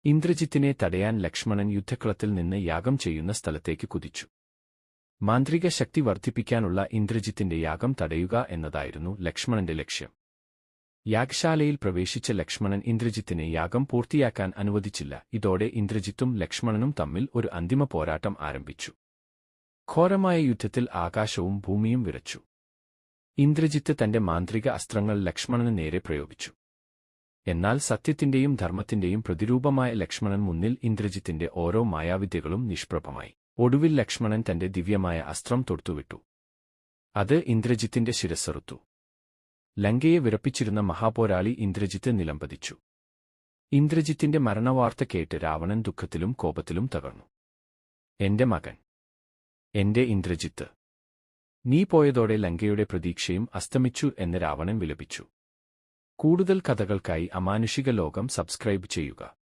ഇന്ദ്രജിത്തിനെ തടയാൻ ലക്ഷ്മണൻ യുദ്ധക്കളത്തിൽ നിന്ന് യാഗം ചെയ്യുന്ന സ്ഥലത്തേക്ക് കുതിച്ചു. മാന്ത്രിക ശക്തി വർദ്ധിപ്പിക്കാനുള്ള ഇന്ദ്രജിത്തിന്റെ യാഗം തടയുക എന്നതായിരുന്നു ലക്ഷ്മണന്റെ ലക്ഷ്യം. യാഗശാലയിൽ പ്രവേശിച്ച ലക്ഷ്മണൻ ഇന്ദ്രജിത്തിനെ യാഗം പൂർത്തിയാക്കാൻ അനുവദിച്ചില്ല. ഇതോടെ ഇന്ദ്രജിത്തും ലക്ഷ്മണനും തമ്മിൽ ഒരു അന്തിമ പോരാട്ടം ആരംഭിച്ചു. ഘോരമായ യുദ്ധത്തിൽ ആകാശവും ഭൂമിയും വിറച്ചു. ഇന്ദ്രജിത്ത് തന്റെ മാന്ത്രിക അസ്ത്രങ്ങൾ ലക്ഷ്മണന് നേരെ പ്രയോഗിച്ചു. എന്നാൽ സത്യത്തിന്റെയും ധർമ്മത്തിന്റെയും പ്രതിരൂപമായ ലക്ഷ്മണൻ മുന്നിൽ ഇന്ദ്രജിത്തിന്റെ ഓരോ മായാവിദ്യകളും നിഷ്പ്രഭമായി. ഒടുവിൽ ലക്ഷ്മണൻ തന്റെ ദിവ്യമായ അസ്ത്രം തൊടുത്തുവിട്ടു. അത് ഇന്ദ്രജിത്തിന്റെ ശിരസ്സറുത്തു. ലങ്കയെ വിറപ്പിച്ചിരുന്ന മഹാപോരാളി ഇന്ദ്രജിത്ത് നിലംപതിച്ചു. ഇന്ദ്രജിത്തിന്റെ മരണവാർത്ത കേട്ട് രാവണൻ ദുഃഖത്തിലും കോപത്തിലും തകർന്നു. എന്റെ മകൻ, എന്റെ ഇന്ദ്രജിത്ത്, നീ പോയതോടെ ലങ്കയുടെ പ്രതീക്ഷയും അസ്തമിച്ചു എന്ന് രാവണൻ വിലപിച്ചു. കൂടുതൽ കഥകൾക്കായി അമാനുഷിക ലോകം സബ്സ്ക്രൈബ് ചെയ്യുക.